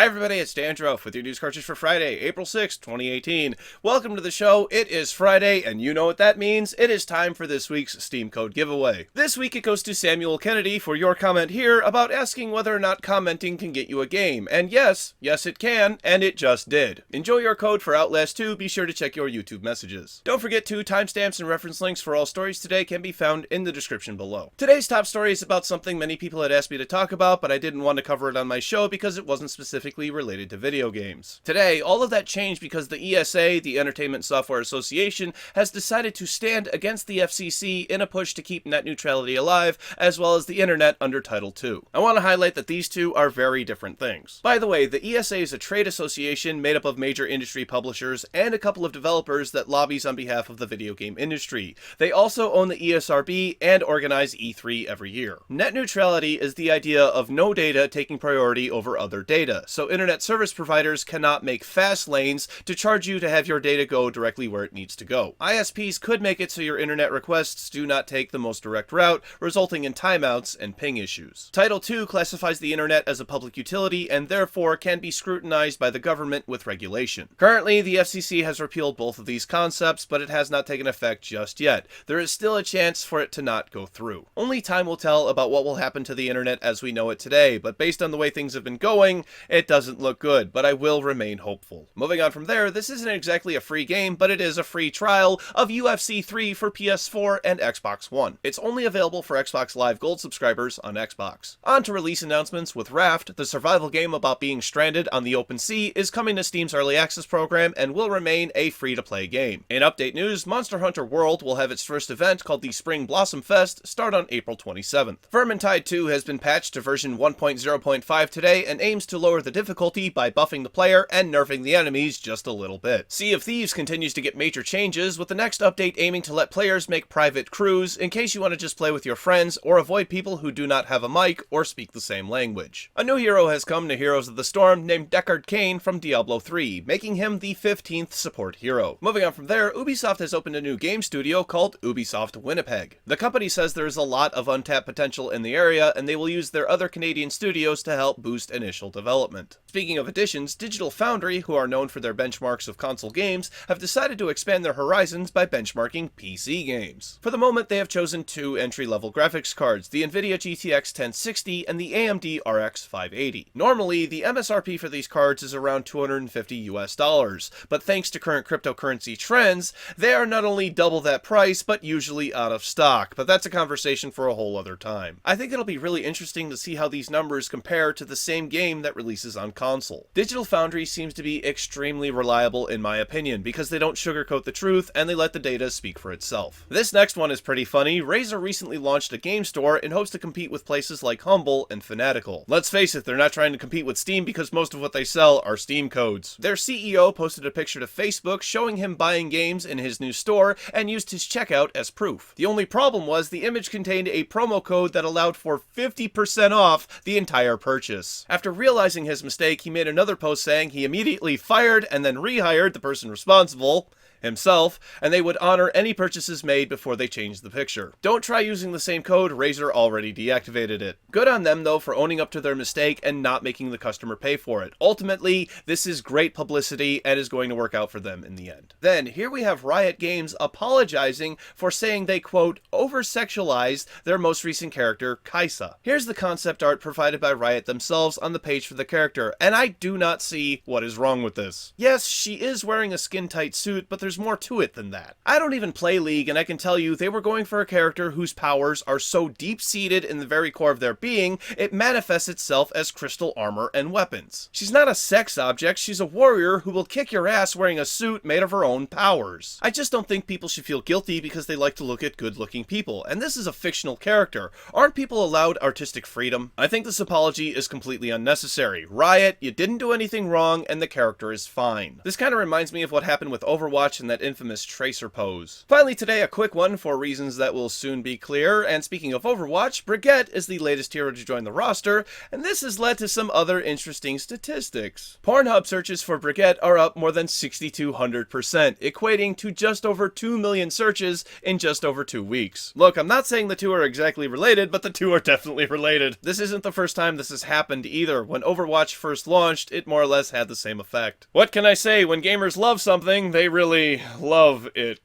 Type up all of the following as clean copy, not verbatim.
Hi everybody, it's Dandruff with your news cartridge for Friday, April 6th, 2018. Welcome to the show. It is Friday, and you know what that means. It is time for this week's Steam Code giveaway. This week it goes to Samuel Kennedy for your comment here about asking whether or not commenting can get you a game. And yes it can, and it just did. Enjoy your code for Outlast 2, be sure to check your YouTube messages. Don't forget to timestamps and reference links for all stories today can be found in the description below. Today's top story is about something many people had asked me to talk about, but I didn't want to cover it on my show because it wasn't specifically related to video games. Today, all of that changed because the ESA, the Entertainment Software Association, has decided to stand against the FCC in a push to keep net neutrality alive, as well as the internet under Title II. I want to highlight that these two are very different things. By the way, the ESA is a trade association made up of major industry publishers and a couple of developers that lobbies on behalf of the video game industry. They also own the ESRB and organize E3 every year. Net neutrality is the idea of no data taking priority over other data, so internet service providers cannot make fast lanes to charge you to have your data go directly where it needs to go. ISPs could make it so your internet requests do not take the most direct route, resulting in timeouts and ping issues. Title II classifies the internet as a public utility and therefore can be scrutinized by the government with regulation. Currently, the FCC has repealed both of these concepts, but it has not taken effect just yet. There is still a chance for it to not go through. Only time will tell about what will happen to the internet as we know it today, but based on the way things have been going, it doesn't look good, but I will remain hopeful. Moving on from there, this isn't exactly a free game, but it is a free trial of UFC 3 for PS4 and Xbox One. It's only available for Xbox Live Gold subscribers on Xbox. On to release announcements with Raft, the survival game about being stranded on the open sea, is coming to Steam's Early Access program and will remain a free-to-play game. In update news, Monster Hunter World will have its first event called the Spring Blossom Fest start on April 27th. Vermintide 2 has been patched to version 1.0.5 today and aims to lower the difficulty by buffing the player and nerfing the enemies just a little bit. Sea of Thieves continues to get major changes, with the next update aiming to let players make private crews in case you want to just play with your friends or avoid people who do not have a mic or speak the same language. A new hero has come to Heroes of the Storm named Deckard Cain from Diablo 3, making him the 15th support hero. Moving on from there, Ubisoft has opened a new game studio called Ubisoft Winnipeg. The company says there is a lot of untapped potential in the area and they will use their other Canadian studios to help boost initial development. Speaking of additions, Digital Foundry, who are known for their benchmarks of console games, have decided to expand their horizons by benchmarking PC games. For the moment, they have chosen two entry-level graphics cards, the Nvidia GTX 1060 and the AMD RX 580. Normally, the MSRP for these cards is around $250 but thanks to current cryptocurrency trends, they are not only double that price, but usually out of stock, but that's a conversation for a whole other time. I think it'll be really interesting to see how these numbers compare to the same game that releases on console. Digital Foundry seems to be extremely reliable in my opinion because they don't sugarcoat the truth and they let the data speak for itself. This next one is pretty funny. Razer recently launched a game store in hopes to compete with places like Humble and Fanatical. Let's face it, they're not trying to compete with Steam because most of what they sell are Steam codes. Their CEO posted a picture to Facebook showing him buying games in his new store and used his checkout as proof. The only problem was the image contained a promo code that allowed for 50% off the entire purchase. After realizing his mistake, he made another post saying he immediately fired and then rehired the person responsible, himself, and they would honor any purchases made before they changed the picture. Don't try using the same code, Razer already deactivated it. Good on them though for owning up to their mistake and not making the customer pay for it. Ultimately, this is great publicity and is going to work out for them in the end. Then, here we have Riot Games apologizing for saying they, quote, over-sexualized their most recent character, Kaisa. Here's the concept art provided by Riot themselves on the page for the character, and I do not see what is wrong with this. Yes, she is wearing a skin-tight suit, but there's more to it than that. I don't even play League, and I can tell you they were going for a character whose powers are so deep-seated in the very core of their being, it manifests itself as crystal armor and weapons. She's not a sex object, she's a warrior who will kick your ass wearing a suit made of her own powers. I just don't think people should feel guilty because they like to look at good-looking people, and this is a fictional character. Aren't people allowed artistic freedom? I think this apology is completely unnecessary. Riot, you didn't do anything wrong, and the character is fine. This kind of reminds me of what happened with Overwatch in that infamous tracer pose. Finally today, a quick one for reasons that will soon be clear, and speaking of Overwatch, Brigitte is the latest hero to join the roster, and this has led to some other interesting statistics. Pornhub searches for Brigitte are up more than 6,200%, equating to just over 2 million searches in just over 2 weeks. Look, I'm not saying the two are exactly related, but the two are definitely related. This isn't the first time this has happened either. When Overwatch first launched, it more or less had the same effect. What can I say? When gamers love something, they really love it.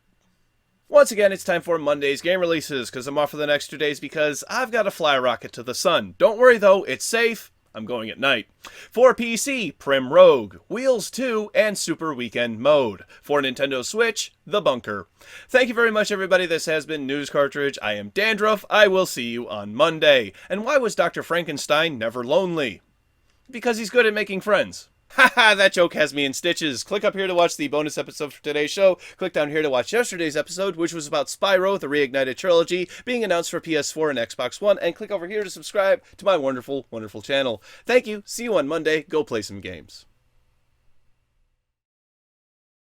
Once again, it's time for Monday's game releases, because I'm off for the next 2 days because I've got to fly a rocket to the sun. Don't worry though, it's safe. I'm going at night. For PC, Prim Rogue, Wheels 2, and Super Weekend Mode. For Nintendo Switch, The Bunker. Thank you very much, everybody. This has been News Cartridge. I am Dandruff. I will see you on Monday. And why was Dr. Frankenstein never lonely? Because he's good at making friends. Haha, that joke has me in stitches. Click up here to watch the bonus episode for today's show. Click down here to watch yesterday's episode, which was about Spyro, the Reignited Trilogy, being announced for PS4 and Xbox One. And click over here to subscribe to my wonderful, wonderful channel. Thank you. See you on Monday. Go play some games.